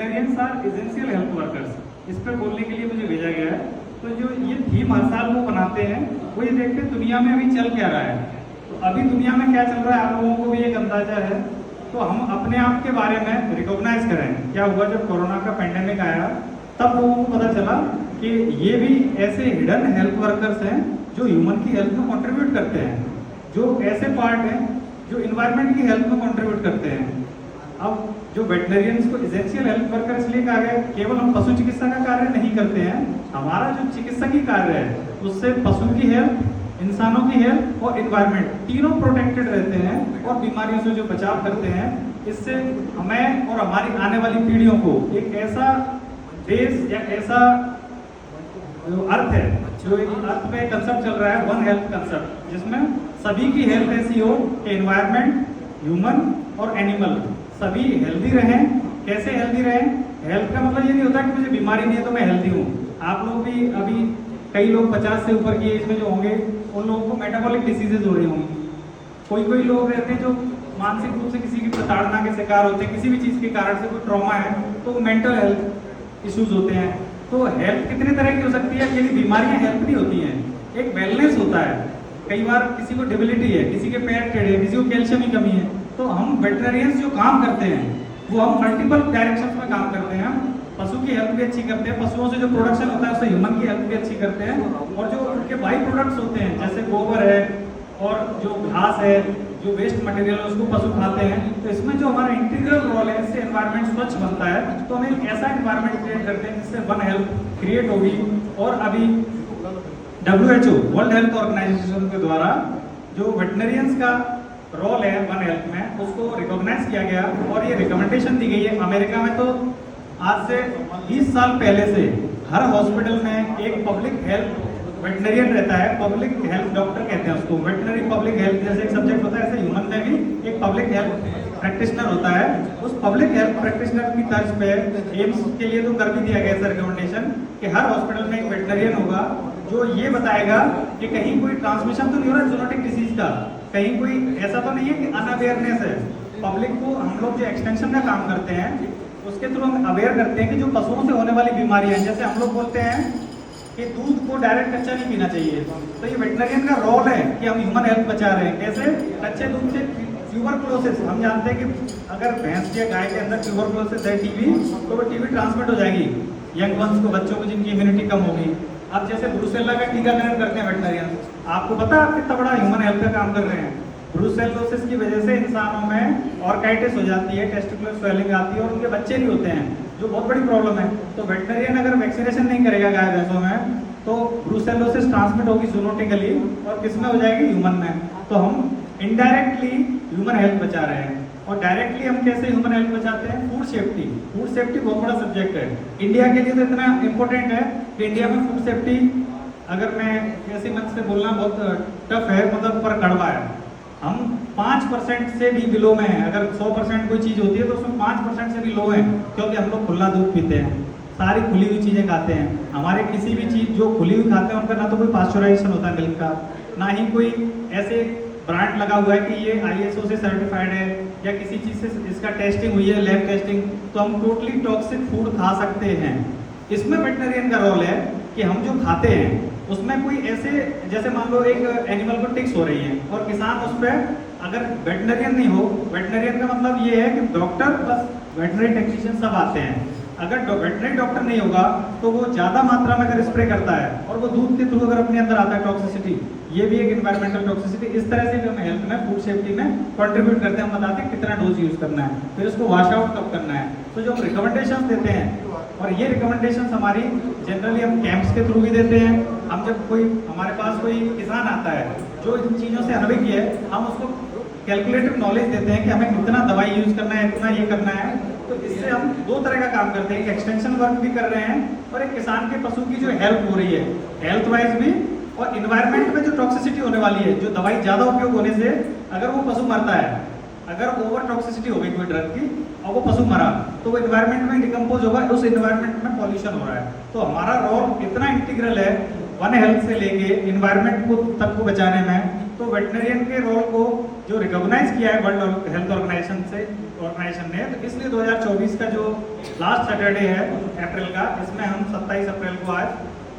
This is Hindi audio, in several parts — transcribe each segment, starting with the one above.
वेटरनरियंस आर एसेंशियल हेल्थ वर्कर्स, इस पर बोलने के लिए मुझे भेजा गया है। तो जो ये थीम हर साल वो बनाते हैं, वो ये देखते हैं दुनिया में अभी चल क्या रहा है। तो अभी दुनिया में क्या चल रहा है आप लोगों को भी एक अंदाजा है। तो हम अपने आप के बारे में रिकॉग्नाइज करें। क्या हुआ जब कोरोना का पेंडेमिक आया, तब लोगों को पता चला कि ये भी ऐसे हिडन हेल्थ वर्कर्स हैं जो ह्यूमन की हेल्थ में कंट्रीब्यूट करते हैं, जो ऐसे पार्ट हैं जो इन्वायरमेंट की हेल्थ में कंट्रीब्यूट करते हैं। अब जो वेटरनरियंस को एसेंशियल हेल्थ वर्कर इसलिए कहा गया, केवल हम पशु चिकित्सा का कार्य नहीं करते हैं, हमारा जो चिकित्सकीय कार्य है उससे पशु की हेल्थ, इंसानों की हेल्थ और इन्वायरमेंट तीनों प्रोटेक्टेड रहते हैं और बीमारियों से जो बचाव करते हैं। इससे हमें और हमारी आने वाली पीढ़ियों को एक ऐसा देश या ऐसा जो अर्थ है, जो एक अर्थ में कंसेप्ट चल रहा है वन हेल्थ कंसेप्ट, जिसमें सभी की हेल्थ ऐसी हो कि एनवायरनमेंट, ह्यूमन और एनिमल सभी हेल्दी रहें। कैसे हेल्दी रहें? हेल्थ का मतलब ये नहीं होता कि मुझे बीमारी नहीं है तो मैं हेल्दी हूँ। आप लोग भी अभी कई लोग 50 से ऊपर की एज में जो होंगे उन लोगों को मेटाबॉलिक डिसीजेज हो रही होंगी। कोई लोग रहते हैं जो मानसिक रूप से किसी की प्रताड़ना के शिकार होते हैं, किसी भी चीज़ के कारण से कोई ट्रॉमा है तो मेंटल हेल्थ इश्यूज होते हैं। तो हेल्थ कितने तरह की हो सकती है? यदि बीमारियां हेल्थ नहीं होती हैं, एक वेलनेस होता है। कई बार किसी को डिबिलिटी है, किसी के पैर टेढ़े हैं, किसी को कैल्शियम की कमी है, तो हम वेटरनरियंस जो काम करते हैं वो हम मल्टीपल डायरेक्शंस में काम करते हैं। पशु की हेल्थ भी अच्छी करते हैं, पशुओं से जो प्रोडक्शन होता है उससे ह्यूमन की हेल्थ भी अच्छी करते हैं, और जो उनके बाई प्रोडक्ट्स होते हैं जैसे गोबर है और जो घास है, जो वेस्ट मटेरियल है उसको पशु खाते हैं। तो इसमें जो हमारा इंटीग्रल रोल है, इससे एनवायरनमेंट स्वच्छ बनता है। तो हम एक ऐसा एनवायरनमेंट क्रिएट करते हैं जिससे वन हेल्थ क्रिएट होगी। और अभी WHO वर्ल्ड हेल्थ ऑर्गेनाइजेशन के द्वारा जो वेटरनरियंस का रोल है वन हेल्थ में, उसको रिकॉग्नाइज किया गया और ये रिकमेंडेशन दी गई है। अमेरिका में तो आज से 20 साल पहले से हर हॉस्पिटल में एक पब्लिक हेल्थ वेटरनरियन रहता है। पब्लिक हेल्थ डॉक्टर कहते हैं उसको। वेटरनरी पब्लिक हेल्थ जैसे एक सब्जेक्ट होता है, ऐसे ह्यूमन में भी एक पब्लिक हेल्थ प्रैक्टिशनर होता है। उस पब्लिक हेल्थ प्रैक्टिशनर की तर्ज पे एम्स के लिए तो कर भी दिया गया है रिकमेंडेशन कि हर हॉस्पिटल में एक वेटरनरियन होगा जो ये बताएगा कि कहीं कोई ट्रांसमिशन तो नहीं हो रहा है जूनोटिक डिसीज का, कहीं कोई ऐसा तो नहीं है कि अनअवेयरनेस है। पब्लिक को हम लोग जो एक्सटेंशन का काम करते हैं उसके थ्रू हम अवेयर करते हैं कि जो पशुओं से होने वाली बीमारियां हैं, जैसे हम लोग बोलते हैं कि दूध को डायरेक्ट कच्चा नहीं पीना चाहिए, तो ये वेटरनरियन का रोल है कि हम ह्यूमन हेल्थ बचा रहे हैं। कैसे? कच्चे दूध से ट्यूबरकुलोसिस, हम जानते हैं कि अगर भैंस या गाय के अंदर ट्यूबरकुलोसिस है, टीबी, तो वो टीबी ट्रांसमिट हो जाएगी यंग वंस को, बच्चों को जिनकी इम्यूनिटी कम होगी। अब जैसे ब्रूसेल्ला का टीकाकरण करते हैं वेटरनरियन, आपको पता है आप कितना बड़ा ह्यूमन हेल्थ का काम कर रहे हैं। ब्रूसेलोसिस की वजह से इंसानों में ऑर्काइटिस हो जाती है, टेस्टिकुलर स्वेलिंग आती है और उनके बच्चे नहीं होते हैं, जो बहुत बड़ी प्रॉब्लम है। तो वेटरनरियन अगर वैक्सीनेशन नहीं करेगा गाय भैंसों में तो ब्रूसेलोसिस ट्रांसमिट होगी जूनोटिकली और किसमें हो जाएगी? ह्यूमन में। तो हम इनडायरेक्टली ह्यूमन हेल्थ बचा रहे हैं। और डायरेक्टली हम कैसे ह्यूमन हेल्थ बचाते हैं? Food safety. फूड सेफ्टी बहुत बड़ा सब्जेक्ट है इंडिया के लिए, तो इतना इंपॉर्टेंट है कि इंडिया में फूड सेफ्टी, अगर मैं ऐसे मन से बोलना बहुत टफ है, मतलब पर कड़वा है। हम 5% से भी बिलो में है। अगर 100% कोई चीज़ होती है तो उसमें 5% से भी लो है, क्योंकि हम लोग खुला दूध पीते हैं, सारी खुली हुई चीज़ें खाते हैं। हमारे किसी भी चीज़ जो खुली हुई खाते हैं उनका ना तो कोई पास्चराइजेशन होता है मिल्क का, ना ही कोई ऐसे ब्रांड लगा हुआ है कि ये ISO से सर्टिफाइड है या किसी चीज़ से इसका टेस्टिंग हुई है, लैब टेस्टिंग। तो हम टोटली टॉक्सिक फूड खा सकते हैं। इसमें वेटरनरियन का रोल है कि हम जो खाते हैं उसमें कोई ऐसे, जैसे मान लो एक एनिमल को टिक्स हो रही है और किसान उस पर, अगर वेटरनरियन नहीं हो, वेटरनरियन का मतलब ये है कि डॉक्टर प्लस वेटरनरी टेक्नीशियन सब आते हैं। अगर वेटरनरी डॉक्टर नहीं होगा तो वो ज़्यादा मात्रा में अगर स्प्रे करता है और वो दूध के थ्रू अगर अपने अंदर आता है टॉक्सिसिटी, ये भी एक एनवायरमेंटल टॉक्सिसिटी। इस तरह से भी हम हेल्थ में, फूड सेफ्टी में कंट्रीब्यूट करते हैं। हम बताते हैं कितना डोज यूज़ करना है, फिर उसको वॉश आउट कब करना है। तो जो हम रिकमेंडेशन देते हैं, और ये रिकमेंडेशन हमारी जनरली हम कैंप्स के थ्रू भी देते हैं। हम जब कोई हमारे पास कोई किसान आता है जो इन चीज़ों से अनभिज्ञ है, हम उसको कैलकुलेटिव नॉलेज देते हैं कि हमें इतना दवाई यूज़ करना है, इतना ये करना है। तो इससे हम दो तरह का काम करते हैं, एक एक्सटेंशन वर्क भी कर रहे हैं और एक किसान के पशु की जो हेल्प हो रही है हेल्थ वाइज भी, और इन्वायरमेंट में जो टॉक्सिसिटी होने वाली है, जो दवाई ज़्यादा उपयोग होने से अगर वो पशु मरता है, अगर ओवर टॉक्सिसिटी हो गई कोई ड्रग की और वो पशु मरा, तो वो इन्वायरमेंट में डिकम्पोज होगा, उस इन्वायरमेंट में पॉल्यूशन हो रहा है। तो हमारा रोल इतना इंटीग्रल है वन हेल्थ से लेके इन्वायरमेंट को तक को बचाने में। तो वेटरनरियन के रोल को जो रिकॉग्नाइज किया है वर्ल्ड हेल्थ ऑर्गेनाइजेशन से, ऑर्गेनाइजेशन ने, तो इसलिए 2024 का जो लास्ट सैटरडे है अप्रैल का, इसमें हम 27 अप्रैल को आज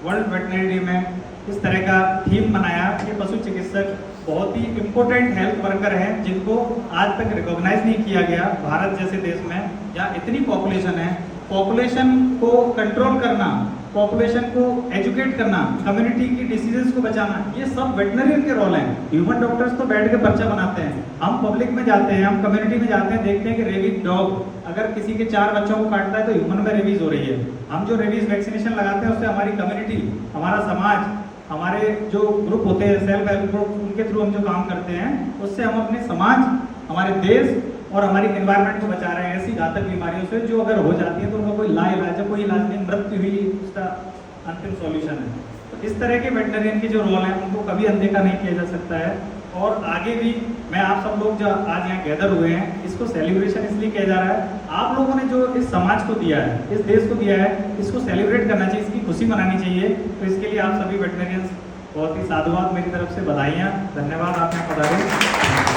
वर्ल्ड वेटनरी डे में इस तरह का थीम बनाया। ये पशु चिकित्सक बहुत ही इम्पोर्टेंट हेल्थ वर्कर हैं जिनको आज तक रिकॉग्नाइज नहीं किया गया भारत जैसे देश में, जहाँ इतनी पॉपुलेशन है। पॉपुलेशन को कंट्रोल करना, पॉपुलेशन को एजुकेट करना, कम्युनिटी की डिसीजेस को बचाना, ये सब वेटनरियन के रोल हैं। ह्यूमन डॉक्टर्स तो बैठ के पर्चा बनाते हैं, हम पब्लिक में जाते हैं, हम कम्युनिटी में जाते हैं, देखते हैं कि रेबीज डॉग अगर किसी के 4 बच्चों को काटता है तो ह्यूमन में रेबीज हो रही है। हम जो रेबीज वैक्सीनेशन लगाते हैं उससे हमारी कम्युनिटी, हमारा समाज, हमारे जो ग्रुप होते हैं सेल्फ हेल्प ग्रुप, उनके थ्रू हम जो काम करते हैं उससे हम अपने समाज, हमारे देश और हमारी एनवायरनमेंट को बचा रहे हैं ऐसी घातक बीमारियों से जो अगर हो जाती है तो उनका कोई लाइलाज है, कोई इलाज नहीं, मृत्यु ही उसका अंतिम सॉल्यूशन है। तो इस तरह के वेटनरियन के जो रोल हैं उनको कभी अनदेखा नहीं किया जा सकता है। और आगे भी मैं आप सब लोग जो आज यहाँ गैदर हुए हैं, इसको सेलिब्रेशन इसलिए किया जा रहा है, आप लोगों ने जो इस समाज को दिया है, इस देश को दिया है, इसको सेलिब्रेट करना चाहिए, इसकी खुशी मनानी चाहिए। तो इसके लिए आप सभी वेटनरियंस बहुत ही साधुवाद, मेरी तरफ से बधाइयाँ, धन्यवाद, आप यहाँ पधारे।